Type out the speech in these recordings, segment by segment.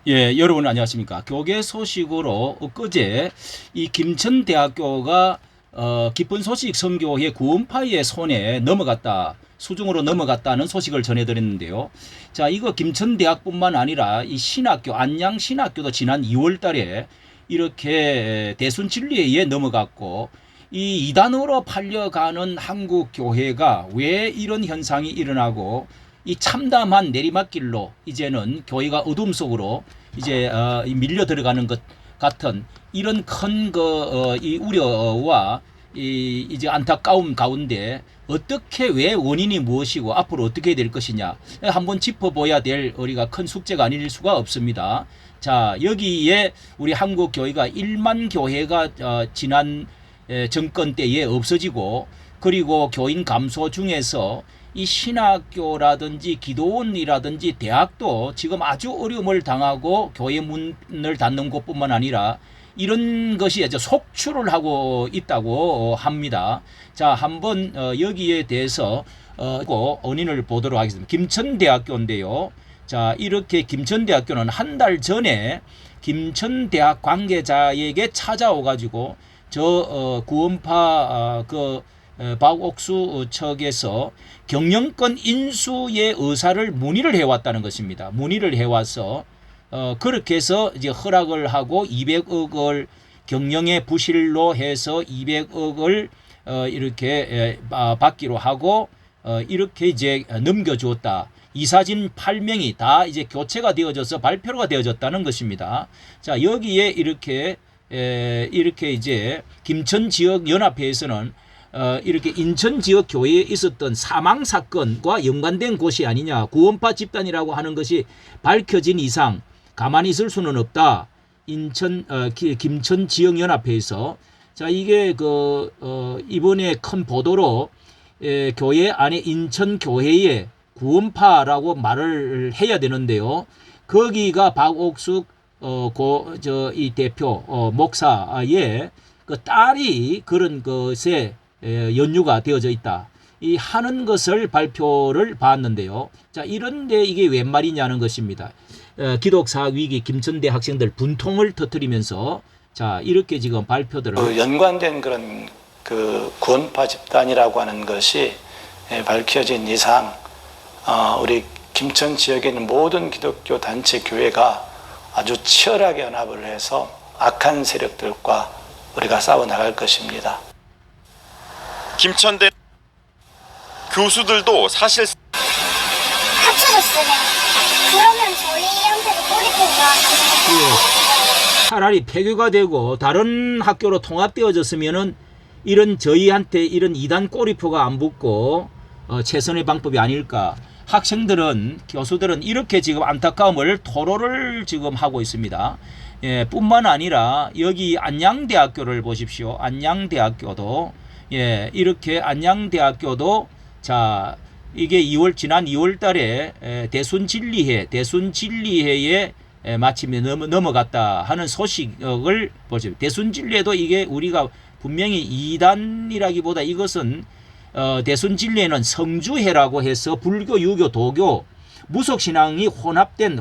예, 여러분 안녕하십니까. 교계 소식으로 엊그제 이 김천대학교가 기쁜 소식 선교회 구원파의 손에 넘어갔다. 수중으로 넘어갔다는 소식을 전해드렸는데요. 자, 이거 김천대학뿐만 아니라 이 신학교, 안양신학교도 지난 2월 달에 이렇게 대순진리회에 넘어갔고, 이 이단으로 팔려가는 한국 교회가 왜 이런 현상이 일어나고 이 참담한 내리막길로 이제는 교회가 어둠 속으로 이제 밀려 들어가는 것 같은 이런 큰 이 우려와 이제 안타까움 가운데 어떻게 왜 원인이 무엇이고 앞으로 어떻게 될 것이냐 한번 짚어봐야 될 우리가 큰 숙제가 아닐 수가 없습니다. 자, 여기에 우리 한국 교회가 1만 교회가 지난 정권 때에 없어지고, 그리고 교인 감소 중에서 이 신학교라든지 기도원이라든지 대학도 지금 아주 어려움을 당하고 교회 문을 닫는 곳뿐만 아니라 이런 것이 이제 속출을 하고 있다고 합니다. 자, 한번 여기에 대해서 원인을 보도록 하겠습니다. 김천대학교인데요. 자, 이렇게 김천대학교는 한 달 전에 김천대학 관계자에게 찾아오가지고 구원파 박옥수 측에서 경영권 인수의 의사를 문의를 해왔다는 것입니다. 문의를 해와서 그렇게 해서 이제 허락을 하고 200억을 경영의 부실로 해서 200억을 이렇게 받기로 하고 이렇게 이제 넘겨주었다. 이사진 8명이 다 이제 교체가 되어져서 발표가 되어졌다는 것입니다. 자, 여기에 이렇게 이제 김천 지역 연합회에서는 이렇게 인천 지역 교회에 있었던 사망 사건과 연관된 곳이 아니냐, 구원파 집단이라고 하는 것이 밝혀진 이상 가만히 있을 수는 없다. 김천 지역 연합회에서 자, 이게 이번에 큰 보도로 교회 안에 인천 교회에 구원파라고 말을 해야 되는데요. 거기가 박옥숙 이 대표 목사의 그 딸이 그런 것에 연루가 되어져 있다. 이 하는 것을 발표를 봤는데요. 자, 이런데 이게 웬 말이냐는 것입니다. 기독사 위기 김천대 학생들 분통을 터뜨리면서 자, 이렇게 지금 발표들을 연관된 그런 구원파 집단이라고 하는 것이 밝혀진 이상 우리 김천 지역에 있는 모든 기독교 단체 교회가 아주 치열하게 연합을 해서 악한 세력들과 우리가 싸워 나갈 것입니다. 김천대 교수들도 사실 합쳐졌으면 그러면 저희한테도 꼬리표가 차라리 폐교가 되고 다른 학교로 통합되어졌으면은 이런 저희한테 이런 이단 꼬리표가 안 붙고 최선의 방법이 아닐까. 학생들은 교수들은 이렇게 지금 안타까움을 토로를 지금 하고 있습니다. 예, 뿐만 아니라 여기 안양대학교를 보십시오. 안양대학교도 이렇게 안양대학교도 자, 이게 지난 2월 달에 대순진리회에 마침내 넘어갔다 하는 소식을 보십시오. 대순진리회도 이게 우리가 분명히 이단이라기보다 이것은 대순진리회는 성주회라고 해서 불교, 유교, 도교, 무속신앙이 혼합된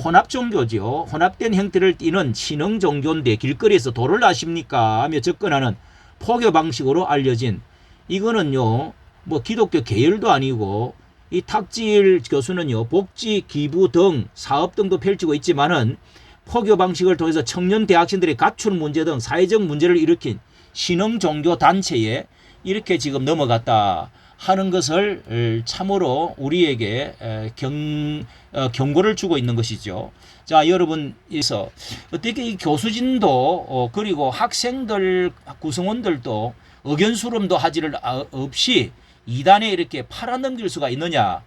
혼합 종교죠. 혼합된 형태를 띠는 신흥 종교인데 길거리에서 도를 아십니까 하며 접근하는 포교 방식으로 알려진, 이거는요 뭐 기독교 계열도 아니고, 이 탁지일 교수는요 복지, 기부 등 사업 등도 펼치고 있지만은 포교 방식을 통해서 청년 대학생들의 가출 문제 등 사회적 문제를 일으킨 신흥 종교 단체에 이렇게 지금 넘어갔다 하는 것을 참으로 우리에게 경고를 주고 있는 것이죠. 자, 여러분에서 어떻게 이 교수진도 그리고 학생들 구성원들도 의견 수렴도 하지를 없이 이단에 이렇게 팔아넘길 수가 있느냐.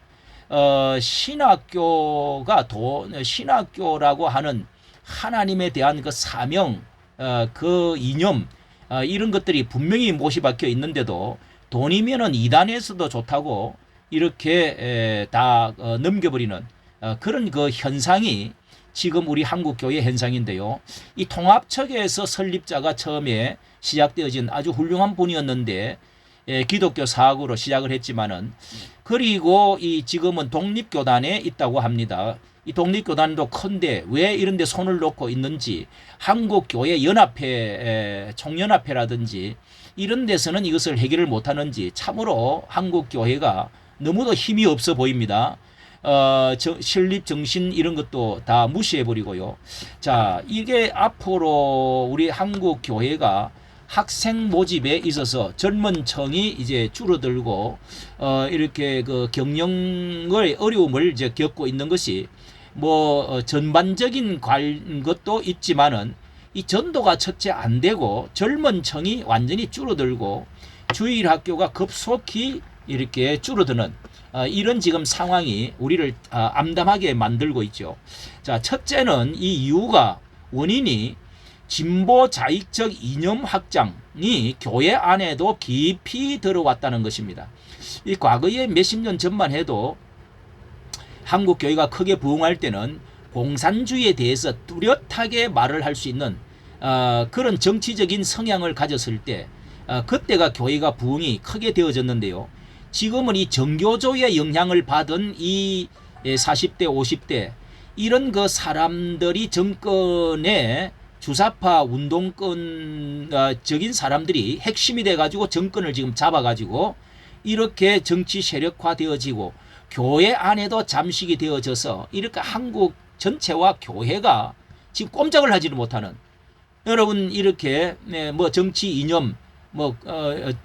신학교라고 하는 하나님에 대한 그 사명, 그 이념, 이런 것들이 분명히 못이 박혀 있는데도 돈이면은 이단에서도 좋다고 이렇게 다 넘겨버리는 그런 그 현상이 지금 우리 한국 교회 현상인데요. 이 통합처에서 설립자가 처음에 시작되어진 아주 훌륭한 분이었는데 기독교 사학으로 시작을 했지만은, 그리고 이 지금은 독립교단에 있다고 합니다. 이 독립교단도 큰데 왜 이런 데 손을 놓고 있는지, 한국교회연합회, 총연합회라든지 이런 데서는 이것을 해결을 못하는지, 참으로 한국교회가 너무도 힘이 없어 보입니다. 신립 정신 이런 것도 다 무시해버리고요. 자, 이게 앞으로 우리 한국교회가 학생 모집에 있어서 젊은 층이 이제 줄어들고 이렇게 그 경영의 어려움을 이제 겪고 있는 것이 뭐 전반적인 것도 있지만은 이 전도가 첫째 안 되고 젊은 층이 완전히 줄어들고 주일 학교가 급속히 이렇게 줄어드는 이런 지금 상황이 우리를 암담하게 만들고 있죠. 자, 첫째는 이 이유가 원인이 진보 자익적 이념 확장이 교회 안에도 깊이 들어왔다는 것입니다. 이 과거에 몇십 년 전만 해도 한국 교회가 크게 부흥할 때는 공산주의에 대해서 뚜렷하게 말을 할 수 있는 그런 정치적인 성향을 가졌을 때 그때가 교회가 부흥이 크게 되어졌는데요. 지금은 이 정교조의 영향을 받은 이 40대 50대 이런 그 사람들이 정권에 주사파 운동권적인 사람들이 핵심이 돼가지고 정권을 지금 잡아가지고 이렇게 정치 세력화 되어지고 교회 안에도 잠식이 되어져서 이렇게 한국 전체와 교회가 지금 꼼짝을 하지를 못하는, 여러분 이렇게 뭐 정치 이념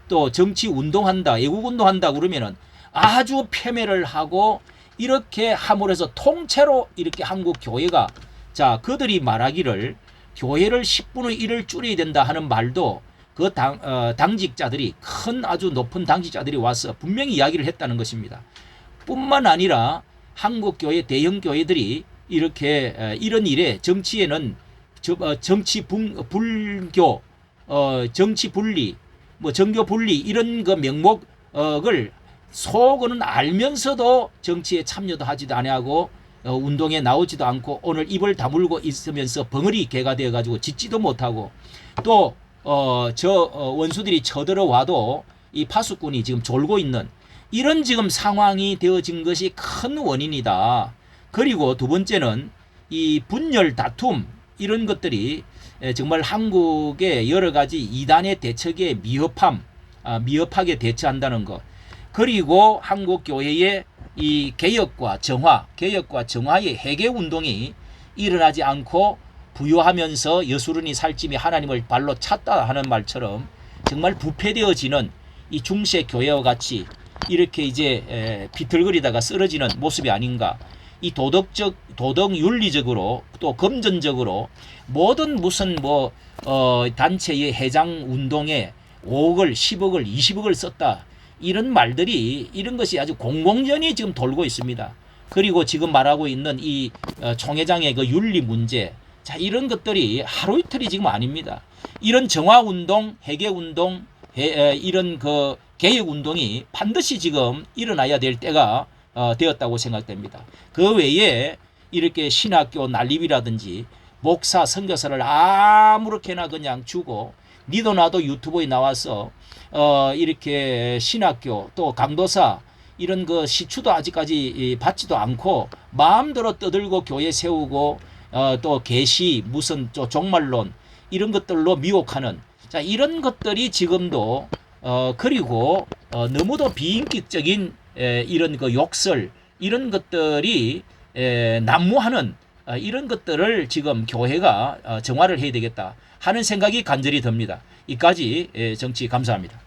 또 정치 운동한다, 애국 운동한다 그러면은 아주 폄훼를 하고 이렇게 함으로써 통째로 이렇게 한국 교회가, 자, 그들이 말하기를 교회를 10분의 1을 줄여야 된다 하는 말도 그 당직자들이, 큰 아주 높은 당직자들이 와서 분명히 이야기를 했다는 것입니다. 뿐만 아니라 한국 교회, 대형 교회들이 이렇게 이런 일에 정치에는 정치 불교, 정치 분리, 뭐 정교 분리 이런 그 명목을 속어는 알면서도 정치에 참여도 하지도 아니하고 운동에 나오지도 않고 오늘 입을 다물고 있으면서 벙어리 개가 되어가지고 짖지도 못하고 또 원수들이 쳐들어와도 이 파수꾼이 지금 졸고 있는 이런 지금 상황이 되어진 것이 큰 원인이다. 그리고 두 번째는 이 분열 다툼 이런 것들이 정말 한국의 여러 가지 이단의 대책에 미흡하게 대처한다는 것. 그리고 한국 교회의 이 개혁과 정화의 회개 운동이 일어나지 않고 부요하면서 여수run이 살찜이 하나님을 발로 찼다 하는 말처럼 정말 부패되어지는 이 중세 교회와 같이 이렇게 이제 비틀거리다가 쓰러지는 모습이 아닌가. 이 도덕 윤리적으로 또 금전적으로 모든 무슨 단체의 회장 운동에 5억을 10억을 20억을 썼다. 이런 말들이, 이런 것이 아주 공공연히 지금 돌고 있습니다. 그리고 지금 말하고 있는 이 총회장의 그 윤리 문제, 자, 이런 것들이 하루 이틀이 지금 아닙니다. 이런 정화운동, 회개운동, 이런 그 개혁운동이 반드시 지금 일어나야 될 때가 되었다고 생각됩니다. 그 외에 이렇게 신학교 난립이라든지 목사 선교사를 아무렇게나 그냥 주고 니도 나도 유튜브에 나와서 이렇게 신학교 또 강도사 이런 그 시추도 아직까지 받지도 않고 마음대로 떠들고 교회 세우고 또 계시 무슨 종말론 이런 것들로 미혹하는, 자, 이런 것들이 지금도 그리고 너무도 비인격적인 이런 그 욕설 이런 것들이 난무하는 이런 것들을 지금 교회가 정화를 해야 되겠다 하는 생각이 간절히 듭니다. 이까지 정치 감사합니다.